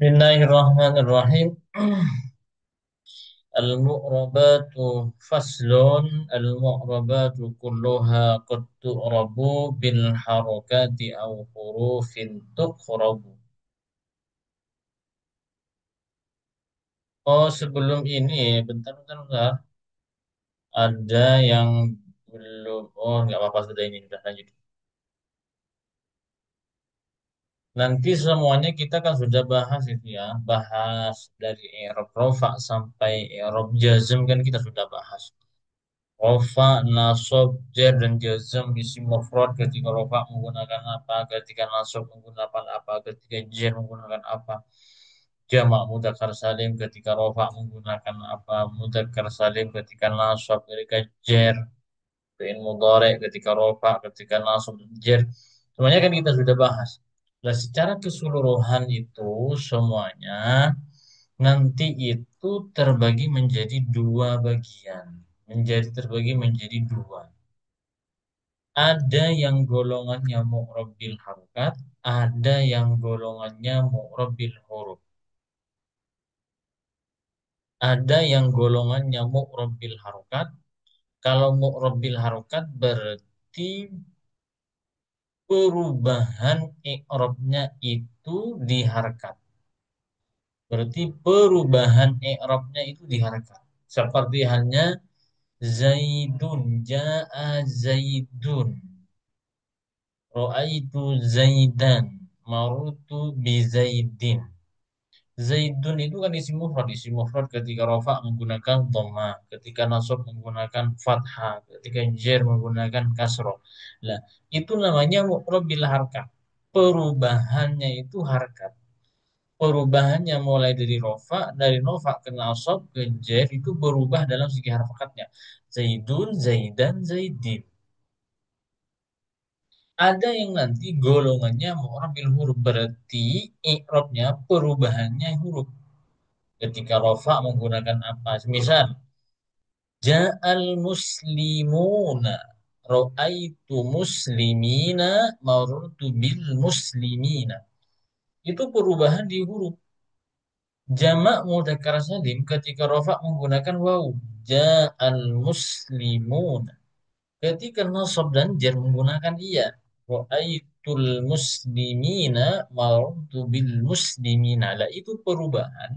Bismillahirrahmanirrahim. Al-mu'rabatu faslun. Al-mu'rabatu kulluha qad tu'rabu bil harakati aw hurufin tuqrabu. Oh, sebelum ini, bentar. Ada yang belum. Oh, nggak apa-apa, sudah ini sudah lanjut. Nanti semuanya kita kan sudah bahas itu ya, bahas dari i'rab rafa sampai i'rab jazm kan kita sudah bahas. Rofa, nasab, jar, dan jazm isim mufrad ketika rofa menggunakan apa, ketika nasab menggunakan apa, ketika jar menggunakan apa. Jamak mudzakkar salim ketika rofa menggunakan apa, mudzakkar salim ketika nasab, ketika jar, fi'il mudhari ketika rofa, ketika nasab, jar. Semuanya kan kita sudah bahas. Nah, secara keseluruhan itu semuanya nanti itu terbagi menjadi dua bagian. Terbagi menjadi dua. Ada yang golongannya mu'rab bil harokat, ada yang golongannya mu'rab bil huruf. Ada yang golongannya mu'rab bil harokat. Kalau mu'rab bil harokat berarti perubahan i'rabnya itu diharkat. Berarti perubahan i'rabnya itu diharkat. Seperti halnya Zaidun, ja'a Zaidun. Ra'aitu Zaidan, marutu bi Zaidin. Zaidun itu kan isim mufrad. Isim mufrad ketika rafa menggunakan dhamma, ketika nasab menggunakan fathah, ketika jar menggunakan kasroh. Nah, itu namanya mu'rab bil harkat. Perubahannya itu harkat. Perubahannya mulai dari rofa ke nasab ke jar itu berubah dalam segi harokatnya. Zaidun, Zaidan, Zaidin. Ada yang nanti golongannya mu'rab bil huruf berarti i'rabnya perubahannya huruf. Ketika rofa menggunakan apa? Misal ja'al muslimuna, ra'aitu muslimina, marurtu bil muslimina. Itu perubahan di huruf. Jamak mudzakkar salim ketika rofa menggunakan waw. Ja'al muslimuna. Ketika nasab dan jar menggunakan iya. Ra'aitul muslimina marartu bil muslimina. Lah itu perubahan.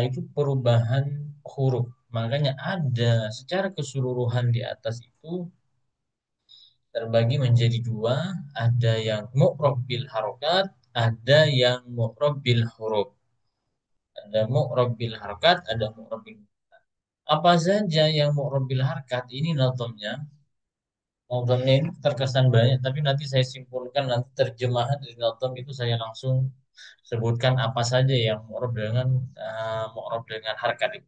Itu perubahan huruf. Makanya ada secara keseluruhan di atas itu terbagi menjadi dua. Ada yang mu'rab bil harokat, ada yang mu'rab bil huruf. Ada mu'rab bil harokat, ada mu'rab bil. Apa saja yang mu'rab bil harokat ini nazamnya. Nazamnya ini terkesan banyak, tapi nanti saya simpulkan nanti terjemahan dari nazam itu saya langsung sebutkan apa saja yang mu'rab dengan harkat itu.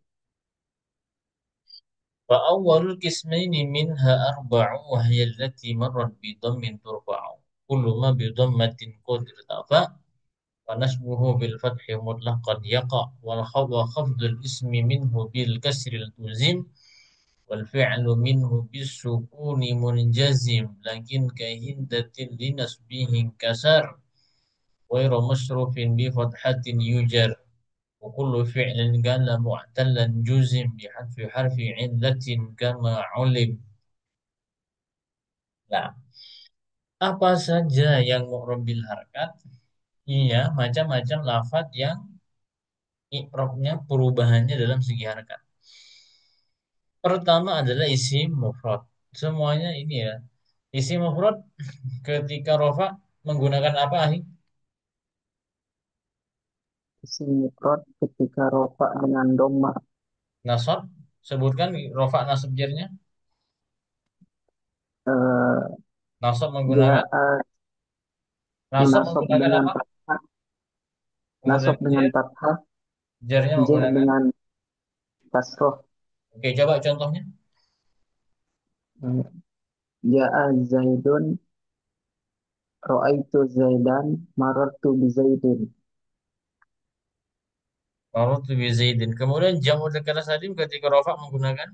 فأول القسمين منها أربع وهي التي مرت بضم ترفع كل ما بضمة قد ارتفع ونسبه بالفتح مطلقا يقع وخفض الاسم منه بالكسر التزم والفعل منه بالسكون منجزم لكن كهندة لنسبه انكسر غير مصرف بفتحة يجر وكل فعل كان معتلا جزم بحذف حرف علة كما علم. Nah, apa saja yang mu'rab bil harkat? Iya, macam-macam lafaz yang i'rabnya perubahannya dalam segi harkat. Pertama adalah isim mufrad. Semuanya ini ya. Isim mufrad ketika rofa menggunakan apa, Ahi? Isim mufrad ketika rofa dengan doma. Nasab. Sebutkan rofa nasab jarnya. eh, Nasab menggunakan Ja'a nasab nasab menggunakan dengan apa? fathah, nasab Kemudian dengan fathah, jarnya jer menggunakan. dengan kasroh. Oke, coba contohnya. Eh, Ja'a Zaidun, Ra'aitu Zaidan, Marartu bi Zaidin. Marut bi Zaidin. Kemudian jamu dzakar salim ketika rofa menggunakan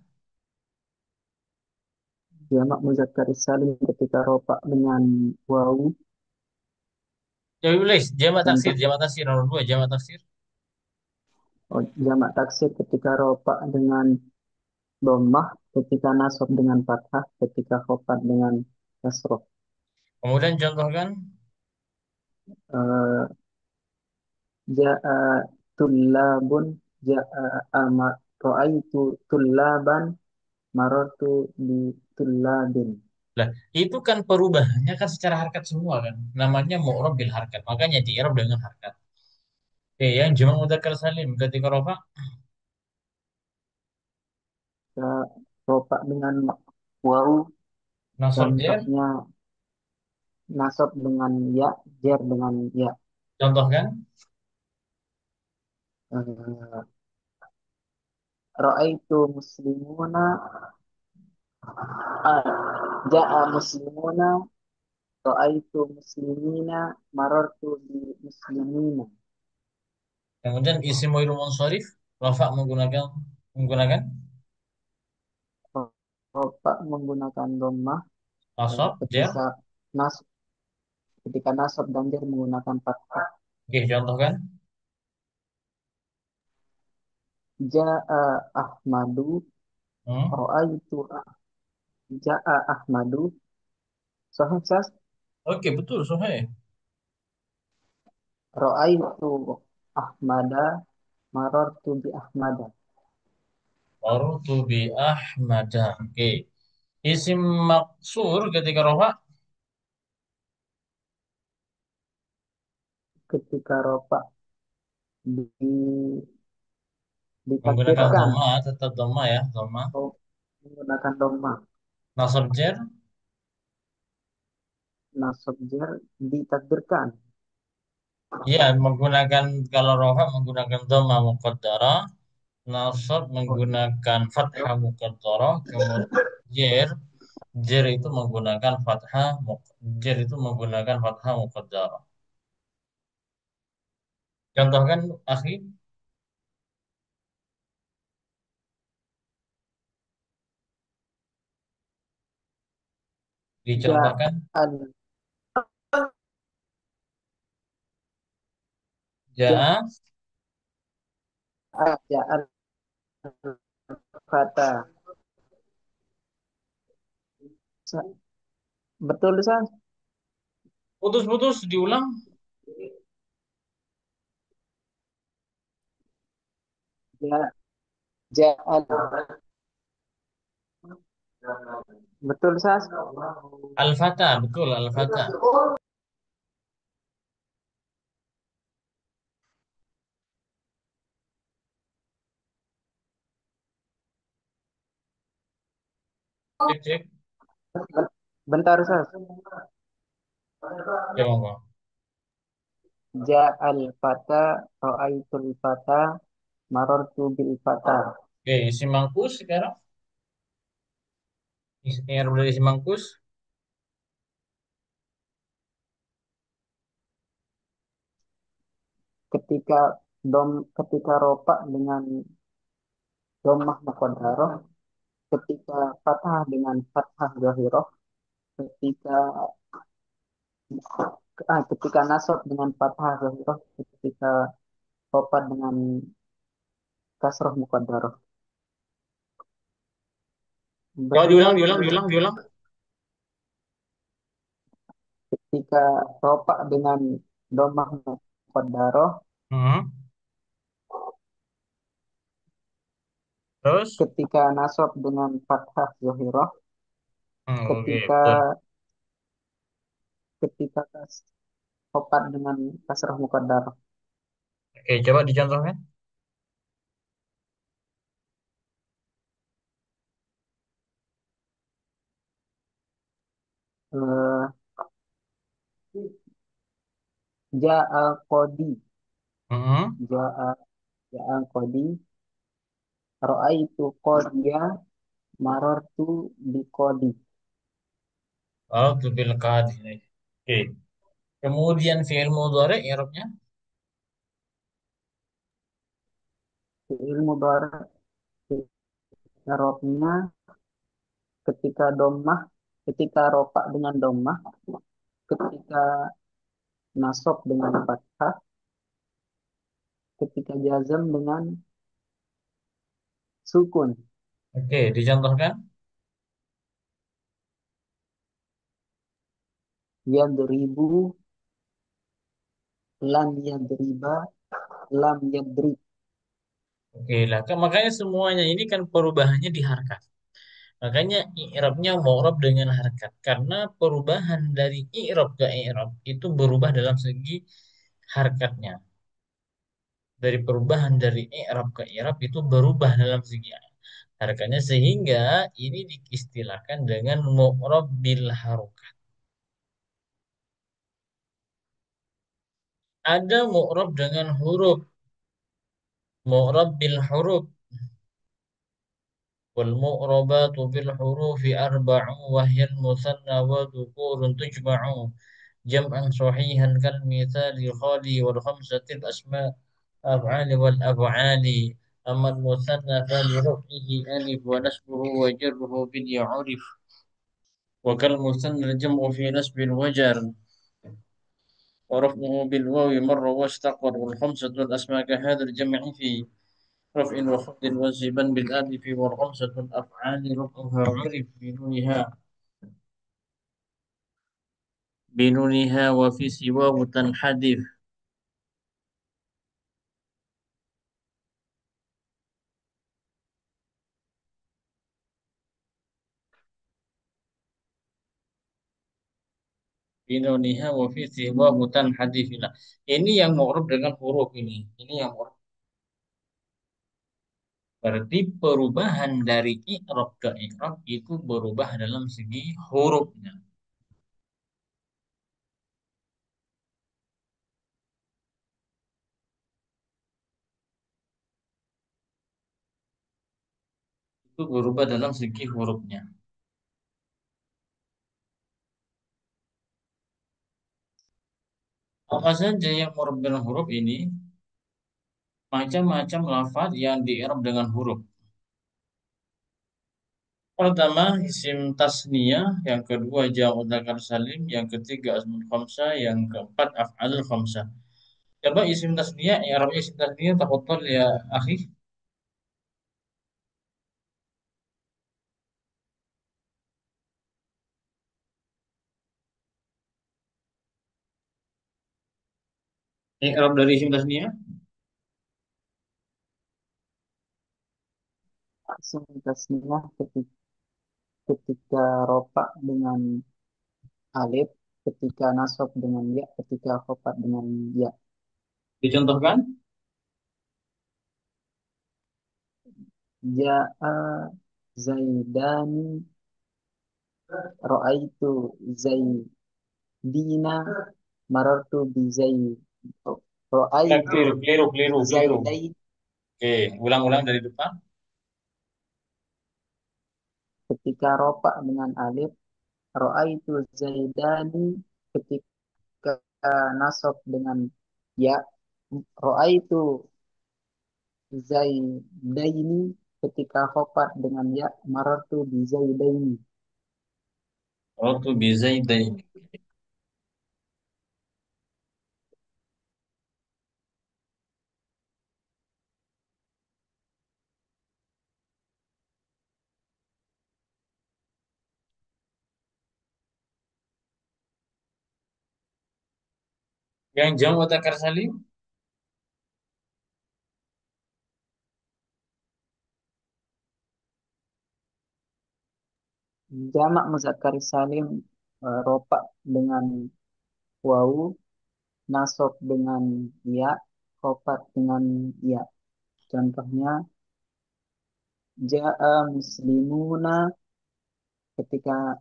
Jamak muzakkar salim ketika rofa dengan wawu, Ya boleh, Contoh jamak taksir nomor dua, jamak taksir. jamak taksir ketika ropa dengan dhammah, ketika nasab dengan fathah, ketika khafat dengan kasroh. Kemudian contohkan Eh, Ja'a tullabun, ja'a ama ra'aitu tullaban, marartu bi tullabin. lah, itu kan perubahannya kan secara harkat semua kan. Namanya mu'rab bil harkat. Makanya di i'rab dengan harkat. Oke, yang jamak mudzakkar salim ketika rafa Ropa dengan wawu, nasab jer. contohnya nasab dengan ya, jar dengan ya. Contohkan Eh, Ra'aitu muslimuna, ah, ja'a muslimuna, ra'aitu muslimina, marartu bi muslimina. kemudian isim wa'il munsharif rafa menggunakan Ropa menggunakan dhammah, nasab jer. ketika nas ketika nasab dan jar menggunakan fathah. Oke, contohkan. Ja'a Ahmadu, Hmm. ra'aitu ja'a Ahmadu, sahih sas, Oke, betul, Sohe. ra'aitu Ahmada, marartu bi Ahmada. Marartu bi Ahmada. Oke. Isim maksur ketika rafa Ketika ropa di, menggunakan ditakdirkan dhamma, tetap dhamma ya, dhamma. atau menggunakan dhammah, Nasab jer. nasab jar ditakdirkan. Ya, menggunakan kalau rafa menggunakan dhamma muqaddara, nasab Oh, menggunakan fathah muqaddara, kemudian jer, jer itu menggunakan jer itu menggunakan fathah muqaddara. Contohkan, akhi, dicontohkan. ja'al Ja'a, ja'al fata. Betul sah? putus-putus, diulang. Ja, ja'al. Betul sah? Al-Fata, betul, Al-Fata. Cek, cek. Bentar sah. Ya, monggo. Ja'al fata, ra'aitul fata, marartu bil fata. Oke, isi mangkus sekarang. Yang dari isi mangkus. Ketika ketika ropa dengan dhammah muqaddarah, ketika fathah dengan fathah zahirah, ketika ketika nasab dengan fathah zahirah, ketika ropa dengan kasrah muqaddarah. Coba Betul diulang, sah? diulang, diulang, diulang. Ketika ropa dengan dhammah muqaddarah, Hmm. Terus? ketika nasab dengan fathah zahirah, Oke, ketika betul. ketika ropa dengan kasrah muqaddarah. Oke, coba dicontohkan. Eh, Ja'a qadi, Hmm. ja'a ja'a qadi, ra'aitu qadiya, marartu bi qadi. Oh, tu bil qadi. Oke. Kemudian fi'il mudhari i'rabnya Fi'il mudhari' i'rabnya ketika dhammah, ketika rofa dengan dhammah, ketika nasab dengan fathah, ketika jazam dengan sukun. Oke, dicontohkan. Yadribu, lam yadriba, lam yadrib. Oke lah, makanya semuanya ini kan perubahannya di harkat. Makanya i'rabnya mu'rab dengan harkat. Karena perubahan dari i'rab ke i'rab itu berubah dalam segi harkatnya. Dari perubahan dari i'rab ke i'rab itu berubah dalam segi harkatnya sehingga ini diistilahkan dengan mu'rab bil harokat. Ada mu'rab dengan huruf, mu'rab bil huruf. Wal mu'rabatu bil hurufi arba'u wa hiya al-musanna wa dhukurun tujma'u jam'an sahihan kal mithali khali wal khamsatil asma af'ali wal af'ali amma al-musanna fali raf'ihi alif wa nasbuhu wa jarruhu bil ya'rif wa kal musanna al-jam'u fi nasbil wajar ورفعه بالواو مرة واستقر والخمسة الأسماء كهذا الجمع في رفع وخفض وزبا بالآلف والخمسة الأفعال رفعها عرف بنونها وفي سواه تنحذف بنونها وفي سواه تنحذف. Nah, ini yang mu'rab dengan huruf ini. Ini yang mu'rab. Berarti perubahan dari i'rab ke i'rab itu berubah dalam segi hurufnya. Itu berubah dalam segi hurufnya. Apa saja yang mu'rab dengan huruf ini? Macam-macam lafaz yang di-i'rab dengan huruf. Pertama, isim tasniyah, yang kedua jamak dzakar salim, yang ketiga asmaul khamsah, yang keempat af'alul khamsah. Coba isim tasniyah, i'rab isim tasniyah tafadhol ya akhi. I'rab dari isim tasniyah. Isim tasniyah ketika rofa dengan alif, ketika nasab dengan ya, ketika khafat dengan ya. Dicontohkan. Ja'a Zaidani, ra'aitu Zaidina, marartu bi Zaid. Ulang, Ra'aitu keliru, keliru, keliru, keliru. Zaidain, Oke, ulang-ulang dari depan. ketika rofa dengan alif, ra'aitu Zaidani, ketika nasab dengan ya, ra'aitu Zaidaini, ketika khafat dengan ya, marartu bi Zaidaini. Ratu bi Zaidain. Yang jamak mudzakkar salim. Jamak muzakkar salim, rofa dengan wawu, nasab dengan ya, khafat dengan ya. Contohnya, ja'a muslimuna, ketika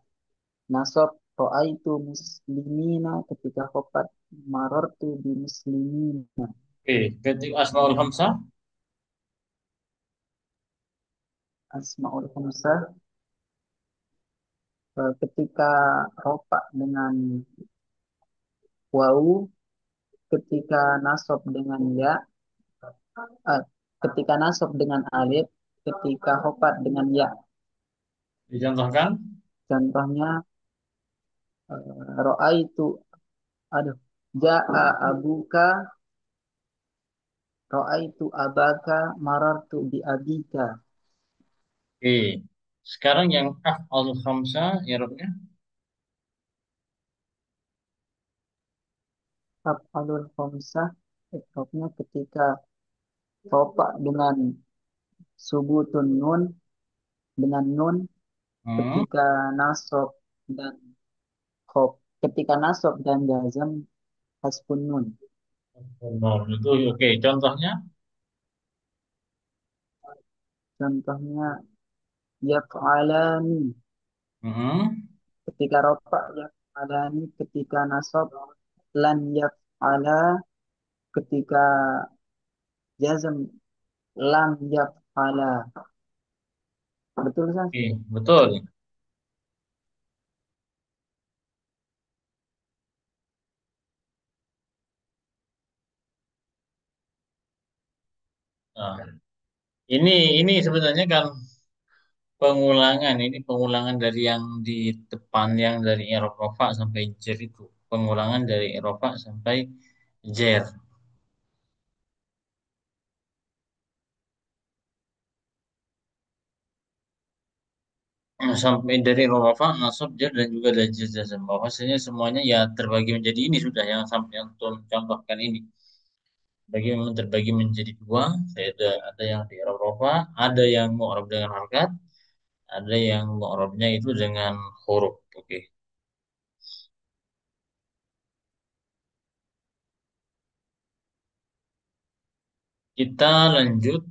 nasab, ra'aitu muslimina, ketika khafat, marartu bi muslimina. Oke, ketika asmaul khamsah. Asmaul khamsah, ketika rofa dengan wawu, ketika nasab dengan ya, eh, ketika nasab dengan alif, ketika khafat dengan ya. Dicontohkan. Contohnya, ro'a itu, aduh, Ja'a abuka, ra'aitu abaka, marartu bi abika. Oke. Sekarang yang af'al khamsa i'rabnya. Af'alul khamsah, ikrofnya ketika ropak dengan subutun nun, dengan nun, Hmm. ketika nasab dan khof. Ketika nasab dan jazam, hasbun nun. Benar. Itu oke. Contohnya. Contohnya, yaf'alani. Hmm. Ketika ropak, yaf'alani. Ketika nasab, lan yaf'ala. Ketika jazam, lam yaf'ala. Betul, San? Oke, betul. Nah, ini sebenarnya kan pengulangan. Ini pengulangan dari yang di depan yang dari i'rab rafa sampai jer itu. Pengulangan dari rafa sampai jer. Sampai dari rafa, nasab, jar dan juga dari jazm. Bahwasanya semuanya ya terbagi menjadi ini sudah yang sampai yang Tuhan contohkan ini. Bagi memang terbagi menjadi dua. Ada yang di i'rab rafa, ada yang mu'rab dengan harkat, ada yang mu'rabnya itu dengan huruf. Oke. Kita lanjut.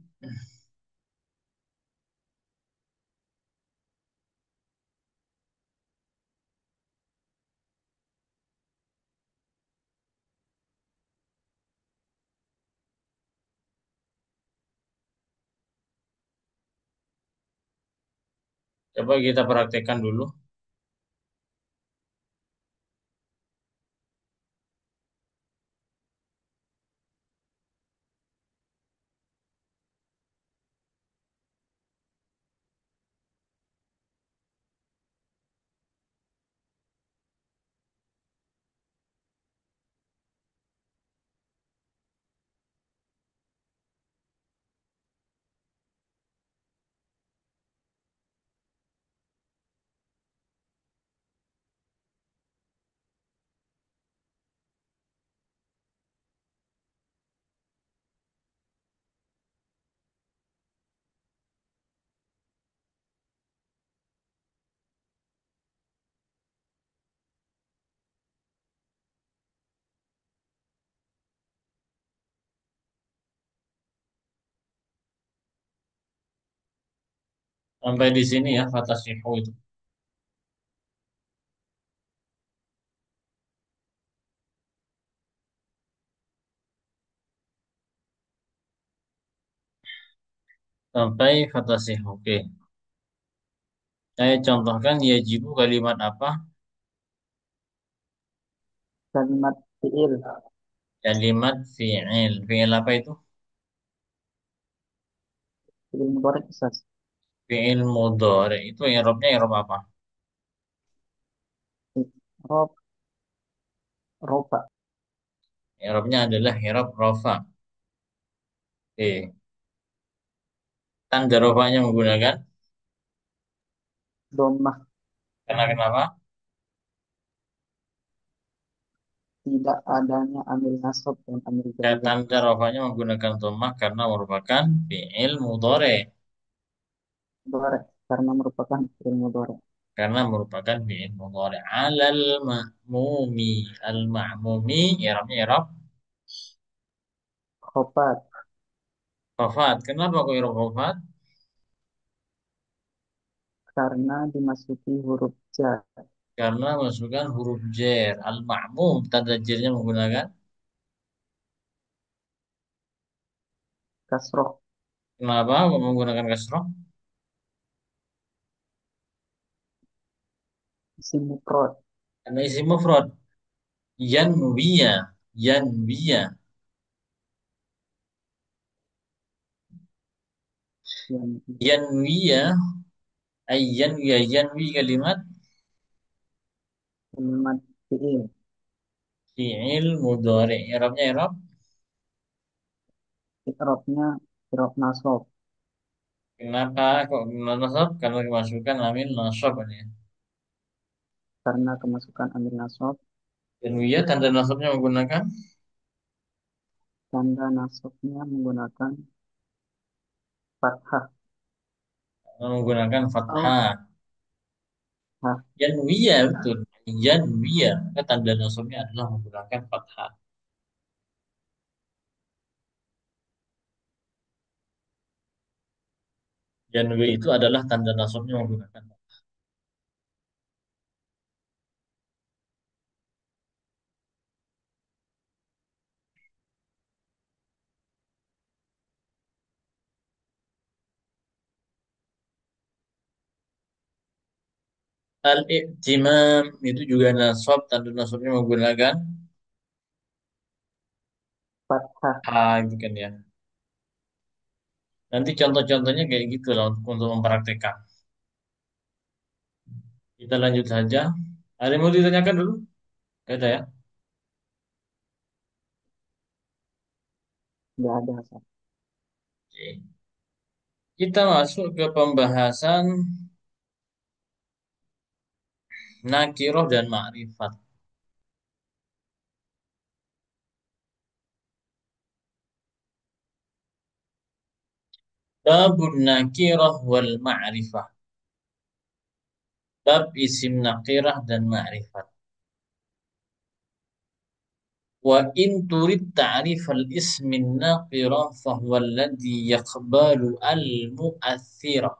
Coba kita praktekkan dulu. Sampai di sini ya, fatasihu itu. Sampai fatasihu. Oke. Saya contohkan yajibu kalimat apa? Kalimat fi'il, Kalimat fi'il. Fi'il apa itu? fi'il mudhari' Ustaz. Fi'il mudhari. Itu i'rabnya i'rab apa? Rob, rofa, I'rabnya adalah i'rab rafa. Oke. Tanda rafanya menggunakan domah, karena kenapa? tidak adanya amil nasab dan amil jazam. Tanda rafanya menggunakan dhammah karena merupakan fi'il mudhari. Mudhari', karena merupakan fi'il mudhari'. Karena merupakan fi'il mudhari. Alal ma'mumi. Al-ma'mumi i'rabnya i'rab Khofat, khafat. Kenapa kok i'rab khafat? karena dimasuki huruf jar, Karena masukkan huruf jer. Al-ma'mum tanda jernya menggunakan. kasroh, Kenapa kok menggunakan kasroh? isim mufrad, Karena isi mufrad. Yanwiya. Yanwiya. yang Yanwiya. Yanwiya. Yanwi kalimat. kalimat fi'il, Fi'il mudhari. I'rabnya i'rab. I'rabnya i'rab nasab Kenapa kok nasab? Karena kemasukan amin nasab ini. karena kemasukan amil nasab. Dan wiyah tanda nasabnya menggunakan Tanda nasabnya menggunakan fathah. Oh, fathah. hah, Yanwiyah betul. Yanwiyah. Maka tanda nasabnya adalah menggunakan fathah. Yanwi itu adalah tanda nasabnya menggunakan fathah. Al-i'timam itu juga nasab, tanda nasabnya menggunakan fathah. ha gitu kan ya. Nanti contoh-contohnya kayak gitu lah untuk mempraktekkan. Kita lanjut saja. Ada yang mau ditanyakan dulu? Gak ada ya? Nggak ada. Sat. Oke. Kita masuk ke pembahasan nakiroh dan ma'rifat. Babun nakiroh wal ma'rifah. Bab isim nakirah dan ma'rifat. Wa in turid ta'rif al-ismin nakirah fahuwa alladhi yakbalu al-mu'athira.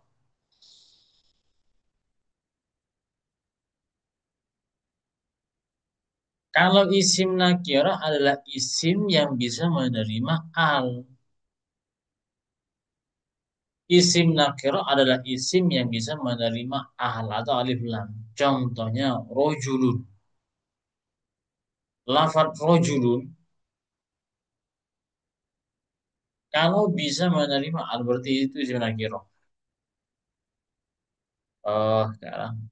Kalau isim nakirah adalah isim yang bisa menerima al. Isim nakirah adalah isim yang bisa menerima al atau alif lam. Contohnya rojulun. Lafadz rojulun kalau bisa menerima al berarti itu isim nakirah. Oh, sekarang.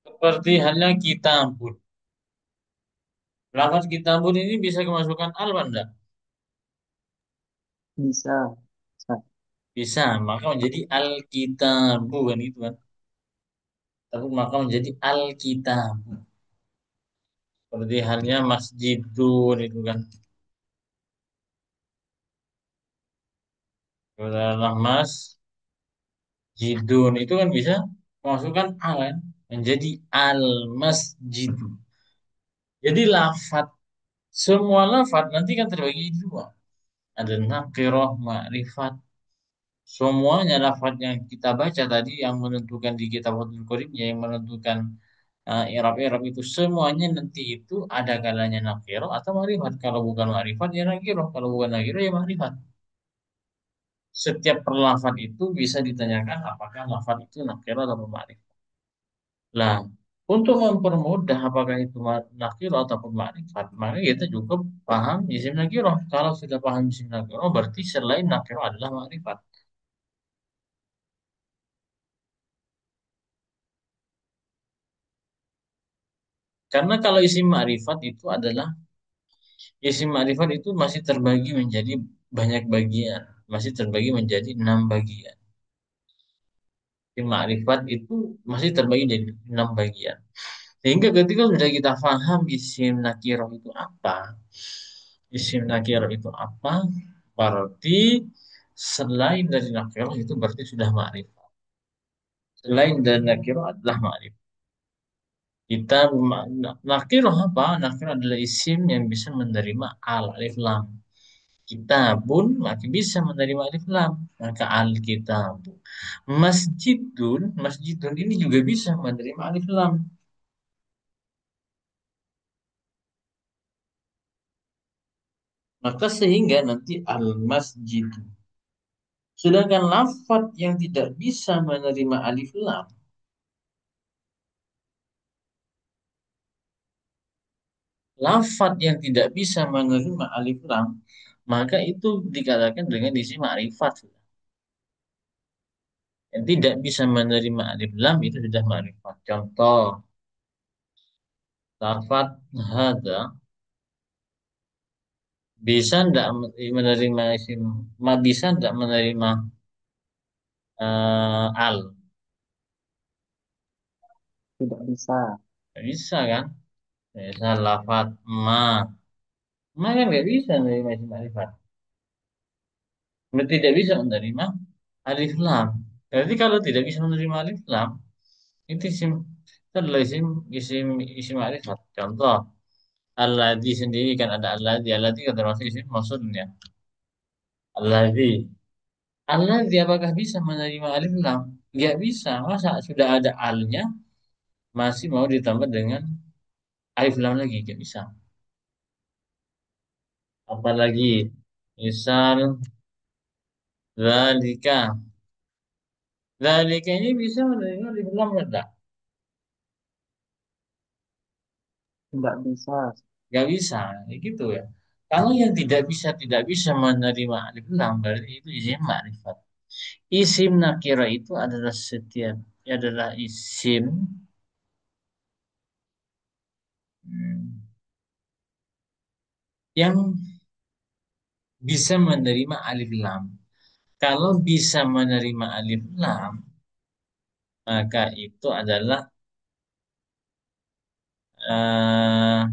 Seperti halnya kitabun. Lafaz kitabun ini bisa kemasukan al enggak? Bisa. Sat. Bisa, maka menjadi al-kitabu kan itu kan. Tapi maka menjadi al-kitabu. Seperti halnya masjidun itu kan. Adalah masjidun itu kan bisa memasukkan al kan. Menjadi al-masjidu. Jadi lafat, semua lafat nanti kan terbagi dua. Ada nakirah, ma'rifat. Semuanya lafaz yang kita baca tadi yang menentukan di kitab Fathul Qorib yang menentukan i'rab-i'rab itu semuanya nanti itu ada kalanya nakiro atau ma'rifat. Kalau bukan ma'rifat ya nakiro, kalau bukan nakiro ya ma'rifat. Setiap perlafaz itu bisa ditanyakan apakah lafaz itu nakiro atau ma'rifat. Lah, untuk mempermudah apakah itu nakiro ataupun ma'rifat, maka kita cukup paham isim nakiro. Kalau sudah paham isim nakiro, berarti selain nakiro adalah ma'rifat. Karena kalau isim ma'rifat itu adalah isim ma'rifat itu masih terbagi menjadi banyak bagian, masih terbagi menjadi 6 bagian. Isim ma'rifat itu masih terbagi menjadi 6 bagian. Sehingga ketika sudah kita paham isim nakirah itu apa, isim nakirah itu apa, berarti Selain dari nakirah itu berarti sudah ma'rifat. Selain dari nakirah adalah ma'rifat. Kita nakirah apa? Nakirah adalah isim yang bisa menerima al alif lam. Kitabun maka bisa menerima alif lam. Maka al kitab. Masjidun ini juga bisa menerima alif lam. Maka sehingga nanti al masjid. Sedangkan lafaz yang tidak bisa menerima alif lam, lafaz yang tidak bisa menerima alif lam, maka itu dikatakan dengan isim ma'rifat. Yang tidak bisa menerima alif lam itu sudah ma'rifat. Contoh, lafaz hada bisa tidak menerima isim, bisa tidak menerima al? Tidak bisa. Nggak bisa kan? Bisa lafaz ma kan nggak bisa menerima isim ma'rifat. Tidak bisa menerima alif lam. Berarti kalau tidak bisa menerima alif lam, itu isim itu adalah isim ma'rifat. Contoh, alladzi sendiri kan ada alladzi kan termasuk isim maksudnya. Alladzi. Alladzi apakah bisa menerima alif lam? Nggak bisa. Masa sudah ada alnya masih mau ditambah dengan alif lam lagi? Nggak bisa. Apalagi misal zalika. Zalika ini bisa menerima alif lam enggak? Tidak bisa. Nggak bisa, ya gitu ya. Kalau yang tidak bisa menerima alif lam berarti itu isim ma'rifat. Isim nakira itu adalah adalah isim hmm, yang bisa menerima alif lam. Kalau bisa menerima alif lam, maka itu adalah eh,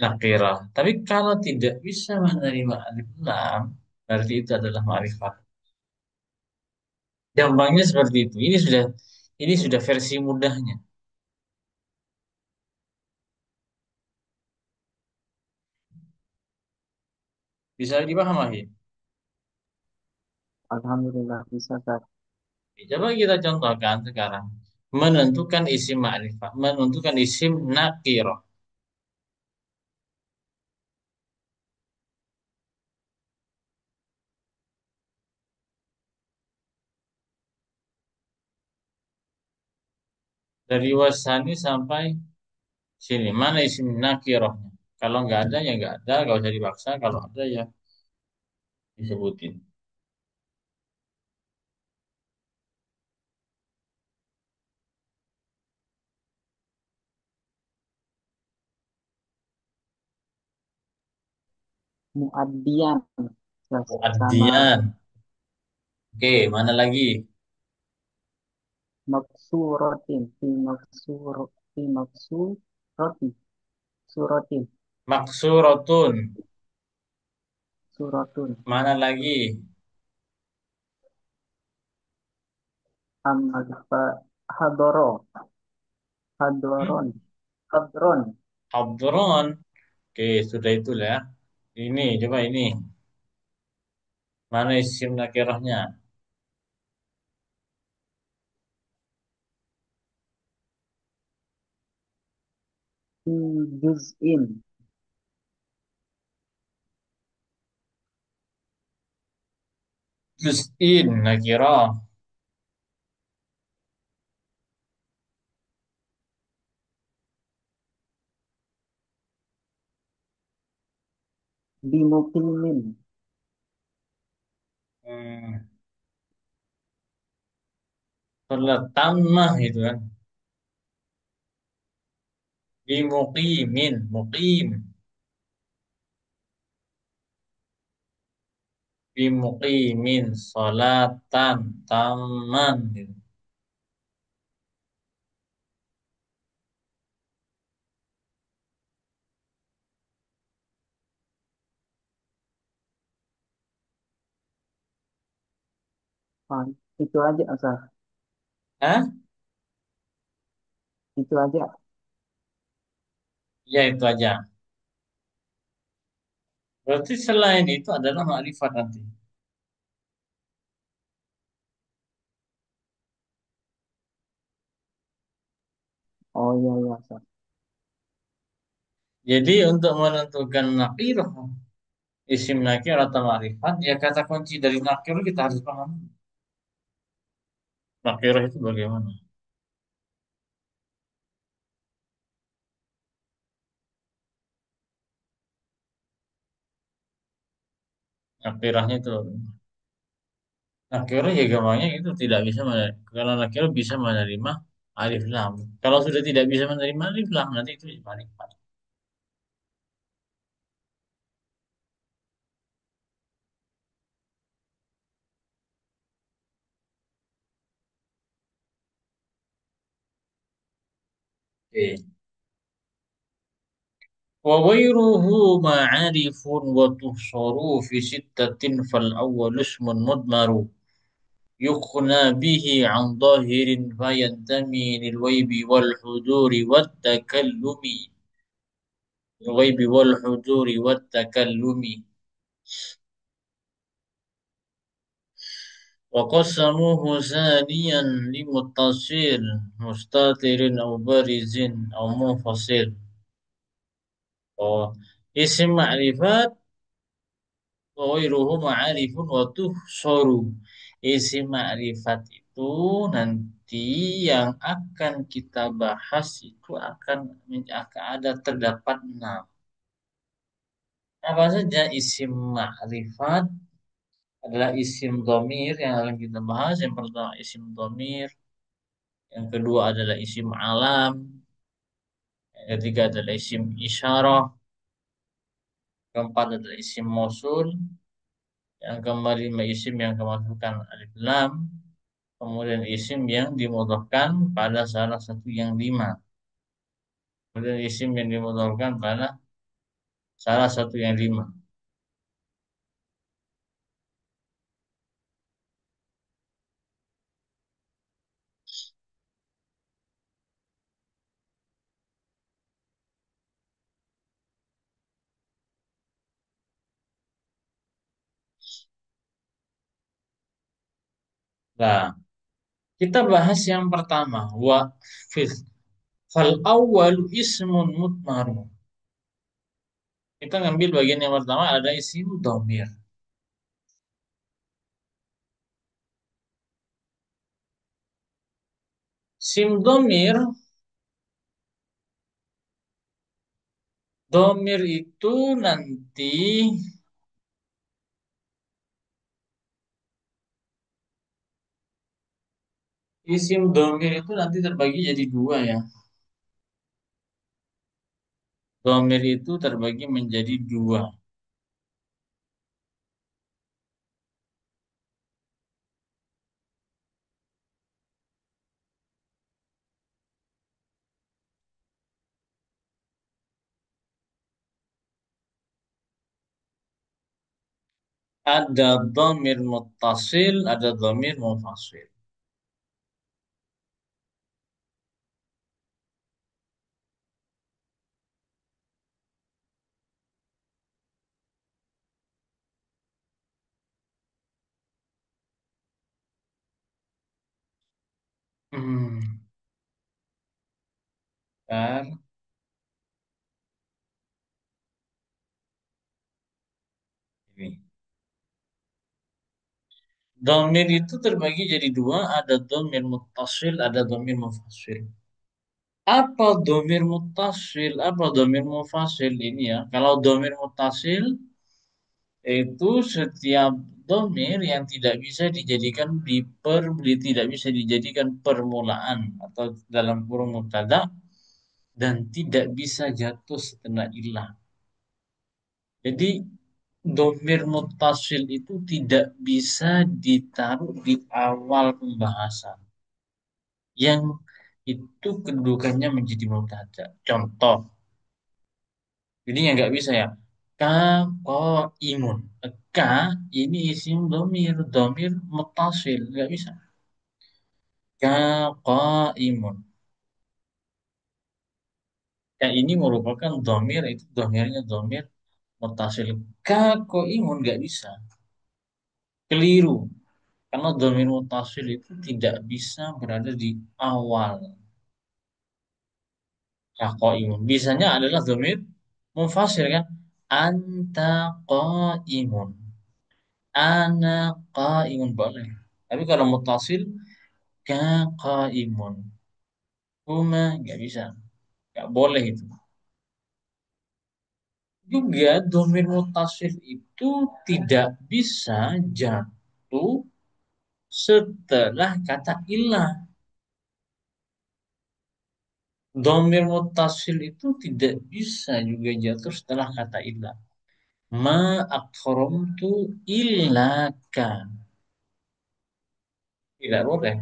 nakira. Tapi kalau tidak bisa menerima alif lam, berarti itu adalah ma'rifat. Gampangnya seperti itu. Ini sudah versi mudahnya. Bisa dipahami? Alhamdulillah bisa, Kak. Coba kita contohkan sekarang. Menentukan isim ma'rifat, menentukan isim nakirah. Dari wasani sampai sini. Mana isim nakirahnya? Kalau nggak ada ya nggak ada, nggak usah dipaksa. Kalau ada ya disebutin. Muaddian. Sama Muaddian. Oke, mana lagi? maksurotin. Fi maksurotin. Surotin. Maksuratun. Suratun. Mana lagi? Amal hadoro. Hmm? Hadoron. Hadron. Habdron. Oke, sudah itulah ya. Ini, coba ini. Mana isim nakirahnya? Fi juz'in. Juz'in nakirah. Bimukimin. Hmm. Terletamah itu kan. Bimuqimin. Muqim. Bimuqimin. Salatan. Taman. Gitu. Oh, itu aja, Ustaz. Hah? Itu aja. Ya itu aja. Berarti selain itu adalah makrifat nanti. Oh iya, iya, Ustaz. Jadi untuk menentukan nakirah, isim nakir atau makrifat, ya kata kunci dari nakir kita harus paham. Nakirah itu bagaimana? Nakirahnya itu. Nakirah ya gampangnya itu tidak bisa menerima. Kalau nakirah bisa menerima alif lam. Kalau sudah tidak bisa menerima alif lam, nanti itu makrifat. Oke. وغيره معارف وتحصر في ستة فالأول اسم مضمر يقنى به عن ظاهر فينتمي للويب والحضور والتكلم الغيب والحضور والتكلم وقسموه ثانيا لمتصل مستتر أو بارز أو منفصل. Oh, isim ma'rifat Wairuhu ma'arifun wa tuhsoru. Isi ma'rifat itu nanti yang akan kita bahas itu akan ada terdapat enam. Apa saja isim ma'rifat adalah isim domir yang akan kita bahas. Yang pertama isim domir, yang kedua adalah isim alam, yang ketiga adalah isim isyarah, keempat adalah isim mausul, yang kelima isim yang kemasukan alif lam, kemudian isim yang dimudahkan pada salah satu yang lima. Kemudian isim yang dimudahkan pada salah satu yang lima. Nah, kita bahas yang pertama. Fil fal awwalu ismun mutmaru. Kita ngambil bagian yang pertama ada isim domir. Sim domir, domir itu nanti isim domir itu nanti terbagi jadi dua ya. Domir itu terbagi menjadi dua. Ada domir muttasil, ada domir munfasil. Hmm, kan? Ini. Domir itu terbagi jadi dua, ada domir muttasil, ada domir mufasil. Apa domir muttasil, apa domir mufasil ini ya? Kalau domir muttasil itu setiap domir yang tidak bisa dijadikan tidak bisa dijadikan permulaan atau dalam kurung mubtada dan tidak bisa jatuh setelah ilah. Jadi domir muttasil itu tidak bisa ditaruh di awal pembahasan yang itu kedudukannya menjadi mubtada. Contoh, ini yang nggak bisa ya. Ka ko imun. Ka ini isim domir, domir mutasil, nggak bisa. Ka qaimun. Ka ini merupakan domir, itu domirnya domir mutasil. Ka qaimun nggak bisa. Keliru. Karena domir mutasil itu tidak bisa berada di awal. Ka qaimun. Bisanya adalah domir munfasil kan. Anta qaimun. Ana qaimun boleh. Tapi kalau mutasil ka qaimun. Huma nggak bisa. Nggak boleh itu. Juga domir mutasil itu tidak bisa jatuh setelah kata ilah. Domir mutasil itu tidak bisa juga jatuh setelah kata ilah. Ma akramtu illaka. Tidak boleh.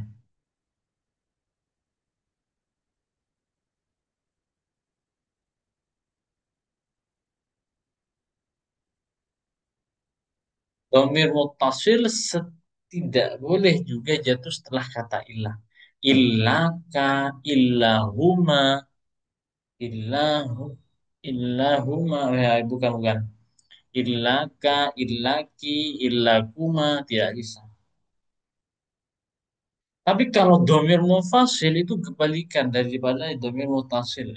Domir mutasil tidak boleh juga jatuh setelah kata ilah. Illaka, illahuma, illahu, illahuma. Ya, bukan, bukan. Illaka, illaki, illakuma. Tidak bisa. Tapi kalau domir mufasil itu kebalikan daripada domir mutasil.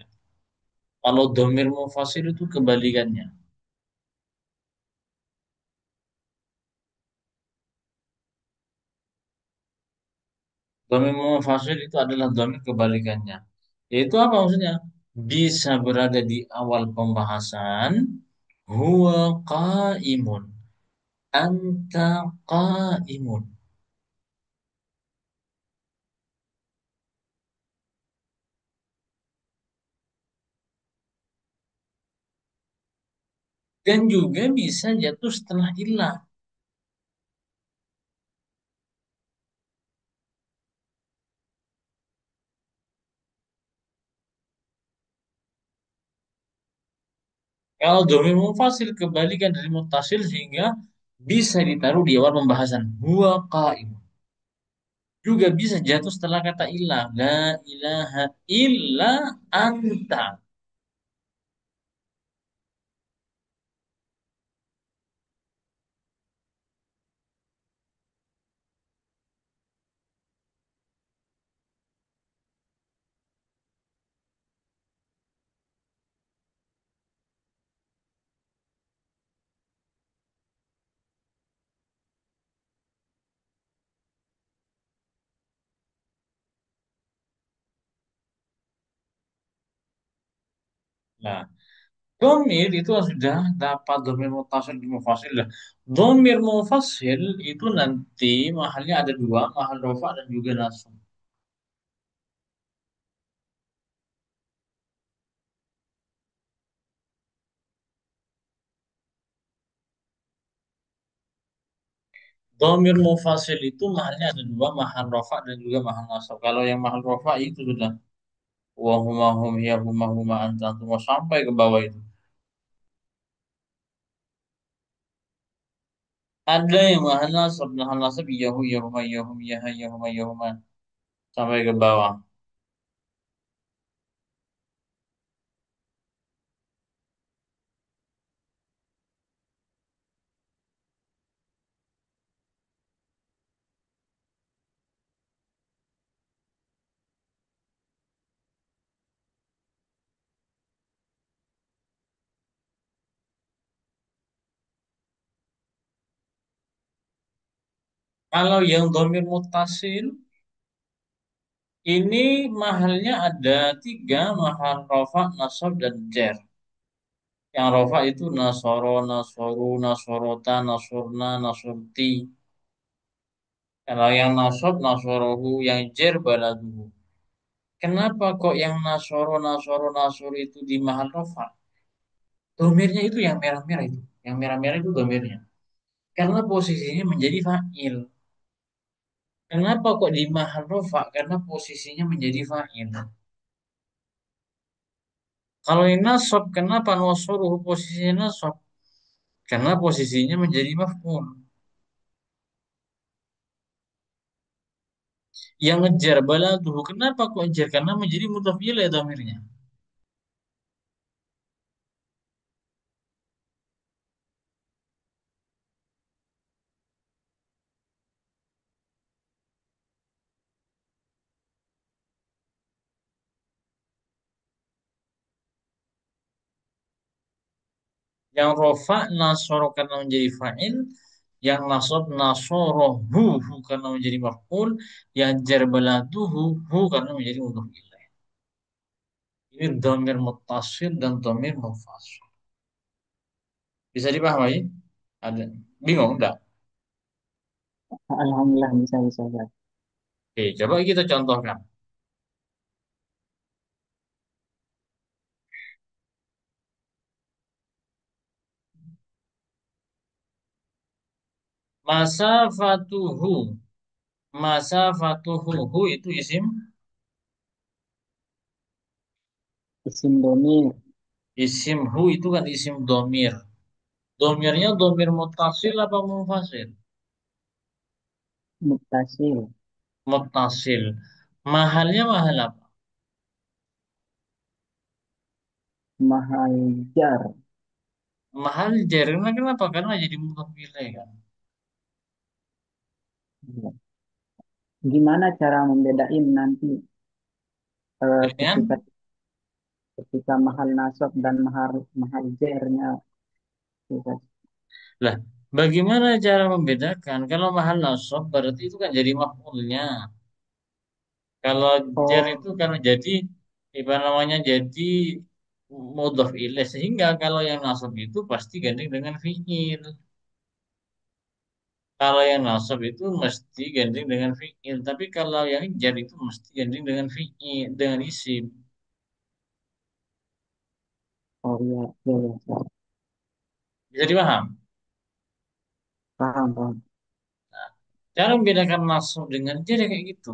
Kalau domir mufasil itu kebalikannya. Domir mufasil itu adalah domir kebalikannya. Yaitu apa maksudnya? Bisa berada di awal pembahasan. Huwa qaimun. Anta qaimun. Dan juga bisa jatuh setelah ilah. Kalau domir mufasil kebalikan dari mutasil sehingga bisa ditaruh di awal pembahasan. Huwa qaimun. Juga bisa jatuh setelah kata ilah. La ilaha illa anta. Nah, domir itu sudah dapat domir mutasil dan mufasil. Nah, domir mufasil itu nanti mahalnya ada dua, mahal rofa dan juga nasab. Domir mufasil itu mahalnya ada dua, mahal rofa dan juga mahal nasab. Kalau yang mahal rofa itu sudah wahuma hum ya huma huma anta antum sampai ke bawah itu. Ada yang mahal nasab yahu yahuma yahum yaha yahuma yahuma sampai ke bawah. Kalau yang domir mutasil ini mahalnya ada tiga, mahal rofa, nasab, dan jar. Yang rofa itu nasoro, nasoru, nasorota, nasurna, nasurti. Kalau yang nasab, nasorohu, yang jar baladuhu. Kenapa kok yang nasoro, nasoro, nasur itu di mahal rofa? Domirnya itu yang merah-merah itu. Yang merah-merah itu domirnya. Karena posisinya menjadi fa'il. Kenapa kok di mahal rofa? Karena posisinya menjadi fa'il. Kalau yang nasab, kenapa nasoruhu posisinya nasab? karena posisinya menjadi maf'ul. Yang ngejar baladuhu, kenapa kok ngejar? Karena menjadi mudhaf ilaih dhamirnya. Yang rofa nasoro karena menjadi fa'il, yang nasab nasorohu hu karena menjadi maf'ul, yang jar baladuhu hu karena menjadi mudhaf ilaih. Ini dhamir muttasil dan dhamir munfasil. Bisa dipahami? Ada bingung enggak? Alhamdulillah bisa bisa Ustaz. Oke, coba kita contohkan. Masafatuhu. Masafatuhu. Hu itu Isim domir isim hu itu kan isim domir. Domirnya domir mutasil apa munfasil? muttasil Mutasil. Mahalnya mahal apa? mahal jar. Mahal jar. Kenapa? Karena jadi mudhaf ilaih kan. Gimana cara membedain nanti Dengan ketika ketika mahal nasab dan mahal mahal jarnya Ustaz? lah, bagaimana cara membedakan? Kalau mahal nasab berarti itu kan jadi maf'ulnya. Kalau jar itu Oh, kan jadi apa namanya jadi mudhaf ilaih sehingga kalau yang nasab itu pasti gandeng dengan fi'il. Kalau yang nasab itu mesti gandeng dengan fi'il, tapi kalau yang jar itu mesti gandeng dengan fi'il, dengan isim. oh iya, iya, iya, Ustaz. Bisa dipaham? Paham, paham. Cara membedakan nasab dengan jar ya kayak gitu.